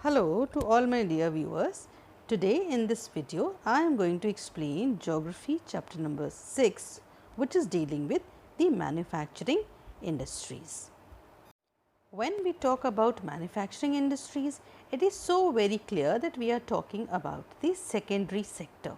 Hello to all my dear viewers. Today in this video, I am going to explain Geography chapter number 6, which is dealing with the manufacturing industries. When we talk about manufacturing industries, it is so very clear that we are talking about the secondary sector.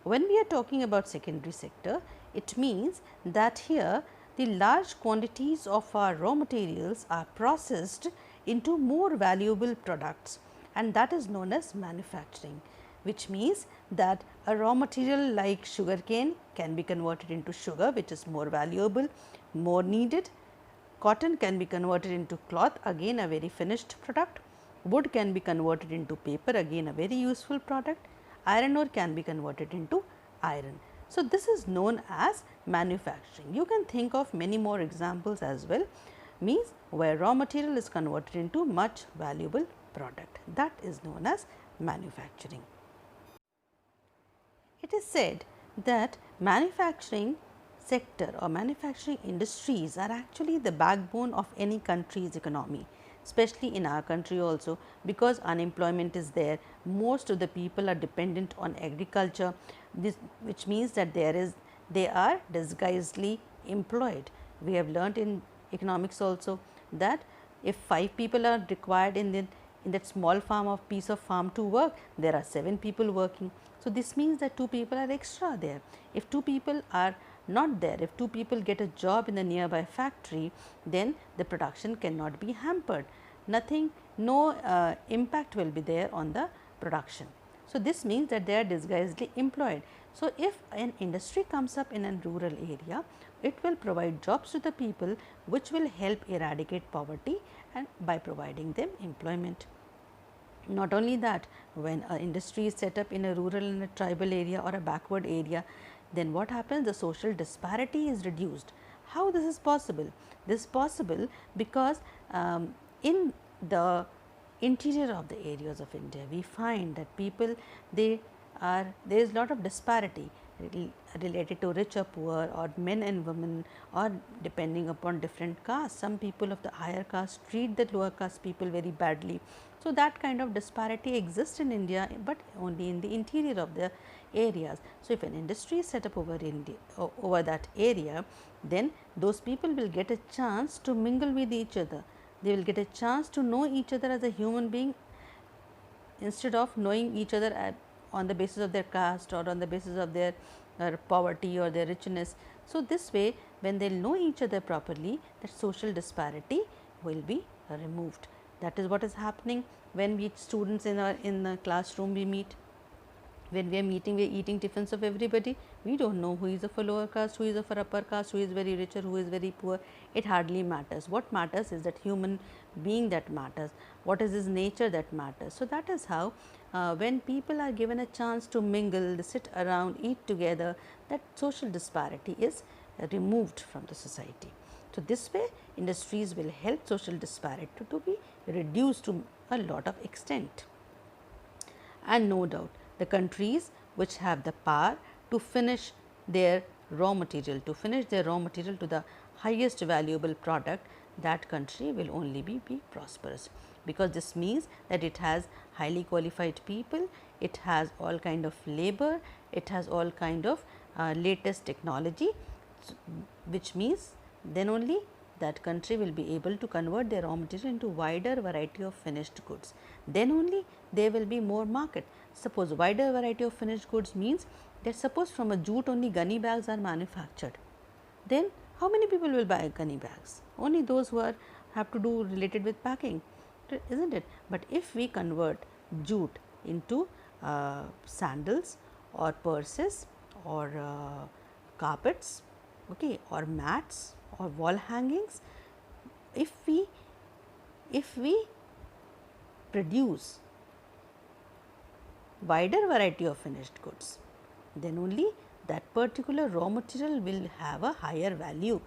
When we are talking about secondary sector, it means that here the large quantities of our raw materials are processed into more valuable products, and that is known as manufacturing, which means that a raw material like sugarcane can be converted into sugar, which is more valuable, more needed. Cotton can be converted into cloth, again a very finished product. Wood can be converted into paper, again a very useful product. Iron ore can be converted into iron. So, this is known as manufacturing. You can think of many more examples as well, means where raw material is converted into much valuable product, that is known as manufacturing. It is said that manufacturing sector or manufacturing industries are actually the backbone of any country's economy, especially in our country also, because unemployment is there. Most of the people are dependent on agriculture, which means that they are disguisedly employed. We have learnt in economics also that if 5 people are required in that small farm of piece of farm to work, there are 7 people working. So, this means that 2 people are extra there. If 2 people are not there, if 2 people get a job in the nearby factory, then the production cannot be hampered. No impact will be there on the production. So, this means that they are disguisedly employed. So, if an industry comes up in a rural area, it will provide jobs to the people, which will help eradicate poverty and by providing them employment. Not only that, when an industry is set up in a rural and a tribal area or a backward area, then what happens? The social disparity is reduced. How this is possible? This is possible because in the interior of the areas of India, we find that people, there is lot of disparity related to rich or poor, or men and women, or depending upon different castes. Some people of the higher caste treat the lower caste people very badly. So, that kind of disparity exists in India, but only in the interior of the areas. So, if an industry is set up over that area, then those people will get a chance to mingle with each other. They will get a chance to know each other as a human being, instead of knowing each other on the basis of their caste or on the basis of their poverty or their richness. So, this way when they will know each other properly, that social disparity will be removed. That is what is happening when we students in the classroom we meet. When we are meeting, we are eating tiffins of everybody. We do not know who is of a lower caste, who is of a upper caste, who is very rich or who is very poor. It hardly matters. What matters is that human being that matters. What is his nature that matters. So, that is how when people are given a chance to mingle, they sit around, eat together, that social disparity is removed from the society. So, this way industries will help social disparity to be reduced to a lot of extent. And no doubt, the countries which have the power to finish their raw material, to the highest valuable product, that country will only be prosperous, because this means that it has highly qualified people, it has all kind of labor, it has all kind of latest technology, which means then only that country will be able to convert their raw material into wider variety of finished goods. Then only there will be more market. Suppose wider variety of finished goods means that suppose from a jute only gunny bags are manufactured, then how many people will buy gunny bags? Only those who have to do related with packing, isn't it? But if we convert jute into sandals or purses or carpets, okay, or mats or wall hangings, if we produce wider variety of finished goods, then only that particular raw material will have a higher value.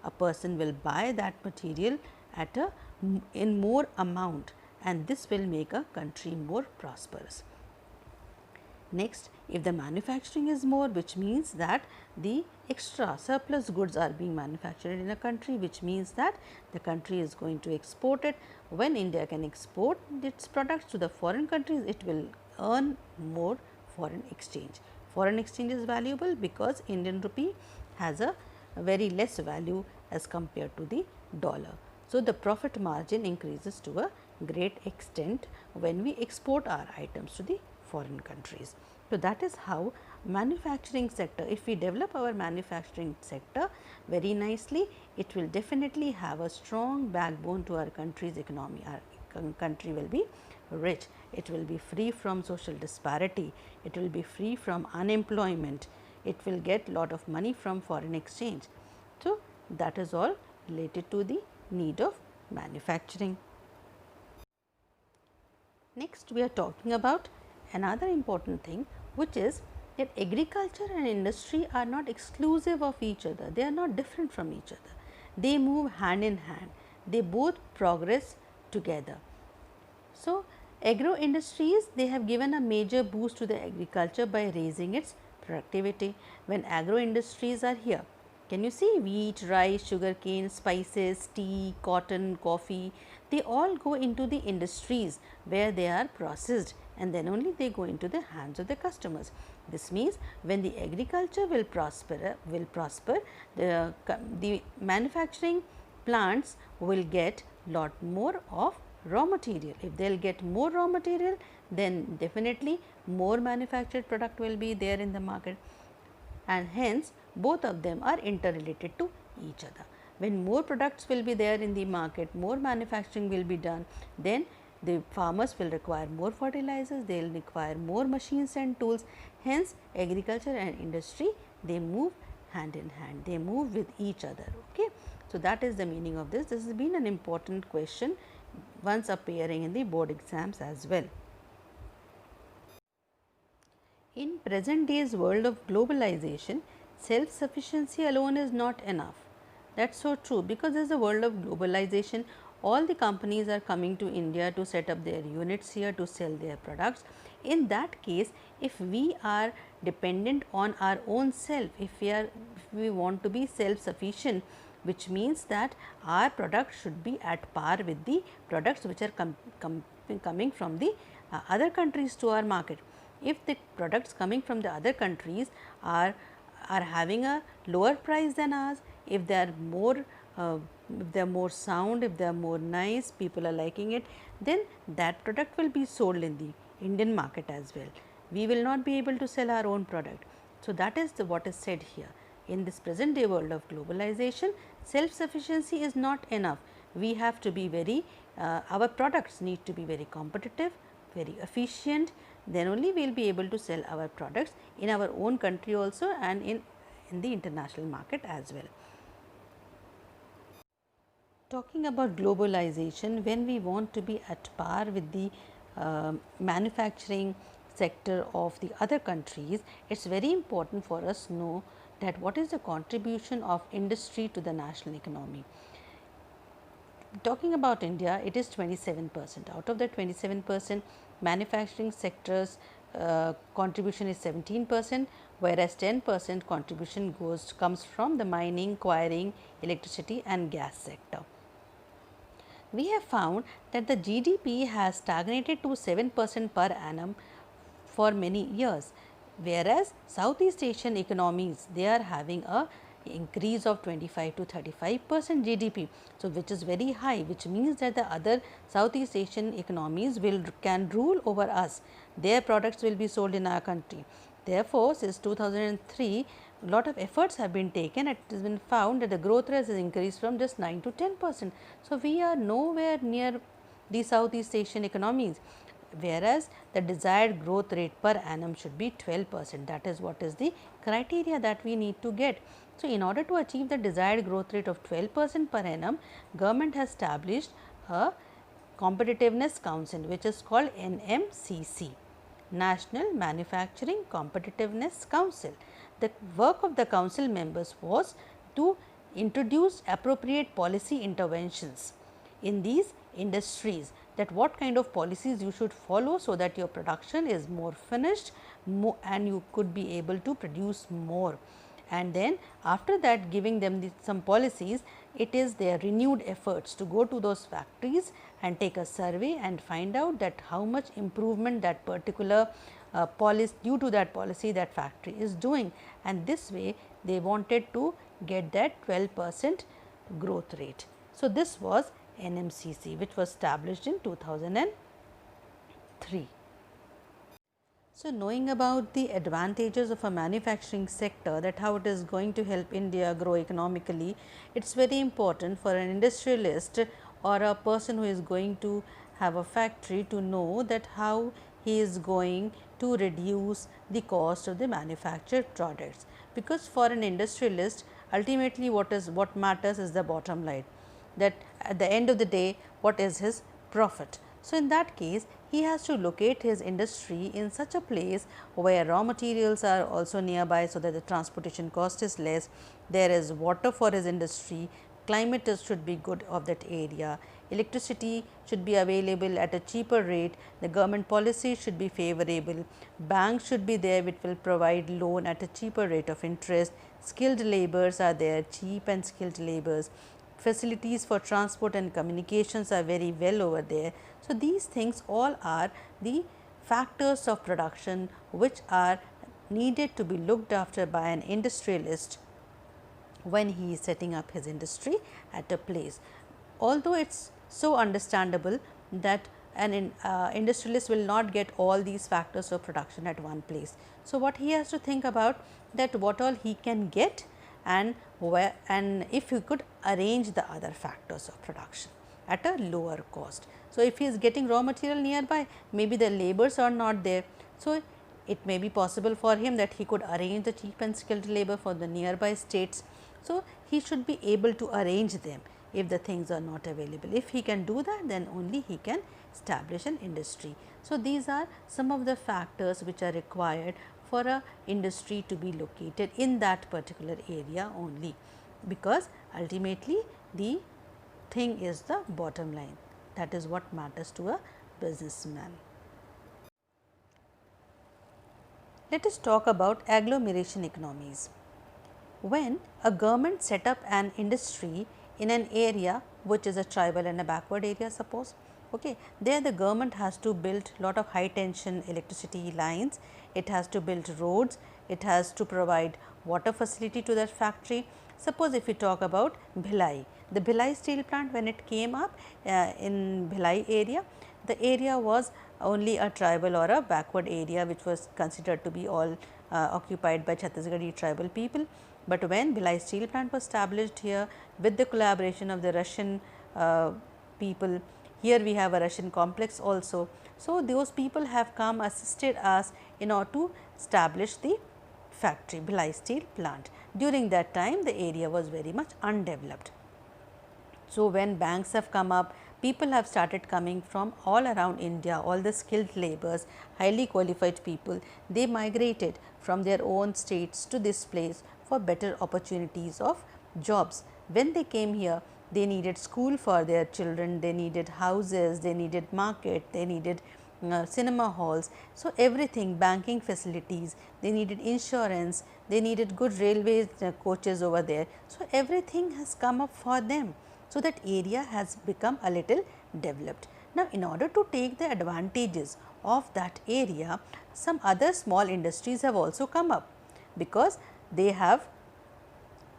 A person will buy that material at in more amount, and this will make a country more prosperous. Next, if the manufacturing is more, which means that the extra surplus goods are being manufactured in a country, which means that the country is going to export it. When India can export its products to the foreign countries, it will earn more foreign exchange. Foreign exchange is valuable because Indian rupee has a very less value as compared to the dollar. So, the profit margin increases to a great extent when we export our items to the foreign countries. So, that is how manufacturing sector, if we develop our manufacturing sector very nicely, it will definitely have a strong backbone to our country's economy. Our country will be rich, it will be free from social disparity, it will be free from unemployment, it will get lot of money from foreign exchange. So, that is all related to the need of manufacturing. Next, we are talking about another important thing, which is that agriculture and industry are not exclusive of each other, they are not different from each other, they move hand in hand, they both progress together. So, agro industries, they have given a major boost to the agriculture by raising its productivity. When agro industries are here, can you see wheat, rice, sugarcane, spices, tea, cotton, coffee, they all go into the industries where they are processed and then only they go into the hands of the customers. This means when the agriculture will prosper, the manufacturing plants will get lot more of raw material. If they will get more raw material, then definitely more manufactured product will be there in the market, and hence both of them are interrelated to each other. When more products will be there in the market, more manufacturing will be done, then the farmers will require more fertilizers, they will require more machines and tools. Hence, agriculture and industry, they move hand in hand, they move with each other. Okay. So, that is the meaning of this. This has been an important question once appearing in the board exams as well. In present days world of globalization, self-sufficiency alone is not enough. That is so true, because there is a world of globalization. All the companies are coming to India to set up their units here to sell their products. In that case, if we are dependent on our own self, if we want to be self-sufficient, which means that our products should be at par with the products which are coming from the other countries to our market. If the products coming from the other countries are having a lower price than ours, if they are more sound, if they are more nice, people are liking it, then that product will be sold in the Indian market as well. We will not be able to sell our own product. So, that is what is said here. In this present day world of globalization, self-sufficiency is not enough. We have to be very, our products need to be very competitive, very efficient, then only we will be able to sell our products in our own country also and in the international market as well. Talking about globalization, when we want to be at par with the manufacturing sector of the other countries, it is very important for us to know that what is the contribution of industry to the national economy. Talking about India, it is 27%. Out of that 27%, manufacturing sectors contribution is 17%, whereas 10% contribution comes from the mining, quarrying, electricity and gas sector. We have found that the GDP has stagnated to 7% per annum for many years, whereas Southeast Asian economies, they are having a increase of 25 to 35% GDP. So, which is very high, which means that the other Southeast Asian economies can rule over us, their products will be sold in our country. Therefore, since 2003, a lot of efforts have been taken, it has been found that the growth rate has increased from just 9 to 10%. So, we are nowhere near the Southeast Asian economies, whereas the desired growth rate per annum should be 12%. That is what is the criteria that we need to get. So, in order to achieve the desired growth rate of 12% per annum, government has established a competitiveness council, which is called NMCC, National Manufacturing Competitiveness Council. The work of the council members was to introduce appropriate policy interventions in these industries that what kind of policies you should follow so that your production is more finished and you could be able to produce more. And then after that, giving them some policies, it is their renewed efforts to go to those factories and take a survey and find out that how much improvement that particular policy, due to that policy, that factory is doing, and this way they wanted to get that 12% growth rate. So, this was NMCC, which was established in 2003. So, knowing about the advantages of a manufacturing sector, that how it is going to help India grow economically, it is very important for an industrialist or a person who is going to have a factory to know that how he is going to reduce the cost of the manufactured products, because for an industrialist ultimately what matters is the bottom line, that at the end of the day what is his profit. So, in that case he has to locate his industry in such a place where raw materials are also nearby, so that the transportation cost is less, there is water for his industry, climate should be good of that area, electricity should be available at a cheaper rate, the government policy should be favorable, banks should be there which will provide loan at a cheaper rate of interest, skilled laborers are there, cheap and skilled laborers, facilities for transport and communications are very well over there. So, these things all are the factors of production which are needed to be looked after by an industrialist when he is setting up his industry at a place. Although it is so understandable that an industrialist will not get all these factors of production at one place. So, what he has to think about, that what all he can get and where, and if he could arrange the other factors of production at a lower cost. So, if he is getting raw material nearby, maybe the laborers are not there. So, it may be possible for him that he could arrange the cheap and skilled labor for the nearby states. So, he should be able to arrange them if the things are not available. If he can do that, then only he can establish an industry. So, these are some of the factors which are required for a industry to be located in that particular area only, because ultimately the thing is the bottom line, that is what matters to a businessman. Let us talk about agglomeration economies. When a government set up an industry in an area which is a tribal and a backward area, suppose, okay, there the government has to build lot of high tension electricity lines, it has to build roads, it has to provide water facility to that factory. Suppose if we talk about Bhilai, the Bhilai steel plant, when it came up in Bhilai area, the area was only a tribal or a backward area which was considered to be all occupied by Chhattisgarhi tribal people. But when Bhilai steel plant was established here with the collaboration of the Russian people, here we have a Russian complex also. So, those people have come assisted us in order to establish the factory Bhilai steel plant. During that time the area was very much undeveloped. So, when banks have come up, people have started coming from all around India, all the skilled laborers, highly qualified people, they migrated from their own states to this place for better opportunities of jobs. When they came here, they needed school for their children, they needed houses, they needed market, they needed cinema halls. So, everything, banking facilities, they needed insurance, they needed good railway coaches over there. So, everything has come up for them. So, that area has become a little developed. Now, in order to take the advantages of that area, some other small industries have also come up, because they have,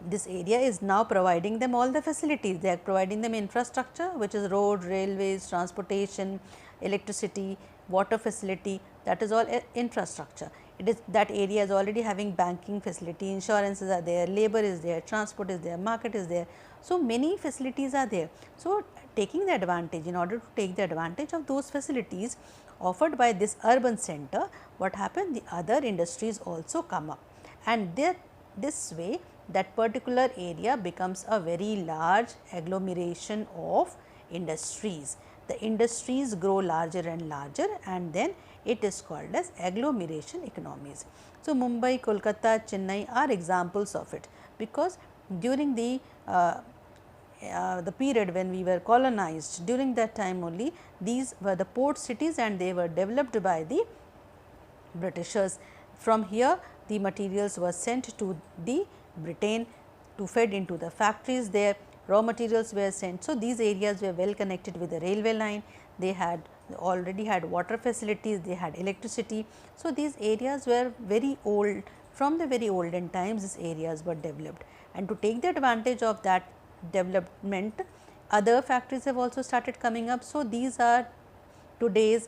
this area is now providing them all the facilities, they are providing them infrastructure which is road, railways, transportation, electricity, water facility, that is all infrastructure. It is, that area is already having banking facility, insurances are there, labor is there, transport is there, market is there. So, many facilities are there. So, taking the advantage, in order to take the advantage of those facilities offered by this urban center, what happened, the other industries also come up, and this way that particular area becomes a very large agglomeration of industries. The industries grow larger and larger, and then it is called as agglomeration economies. So, Mumbai, Kolkata, Chennai are examples of it, because during the the period when we were colonized, during that time only these were the port cities and they were developed by the Britishers. From here the materials were sent to the Britain to fed into the factories there, raw materials were sent. So, these areas were well connected with the railway line, they had already had water facilities, they had electricity. So, these areas were very old, from the very olden times these areas were developed, and to take the advantage of that development other factories have also started coming up. So, these are today's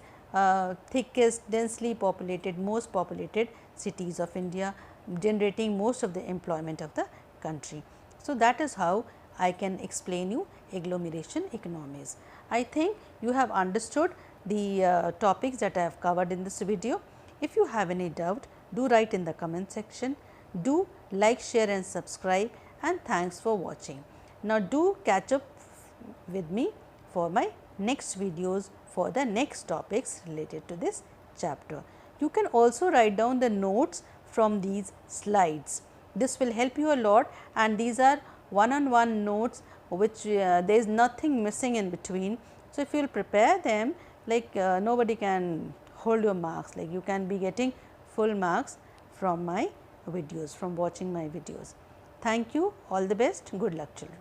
thickest, densely populated, most populated cities of India, generating most of the employment of the country. So, that is how I can explain you agglomeration economies. I think you have understood the topics that I have covered in this video. If you have any doubt, do write in the comment section. Do like, share and subscribe, and thanks for watching. Now, do catch up with me for my next videos for the next topics related to this chapter. You can also write down the notes from these slides. This will help you a lot, and these are one-on-one notes which there is nothing missing in between. So, if you will prepare them, like nobody can hold your marks, like you can be getting full marks from my videos, from watching my videos. Thank you, all the best, good luck children.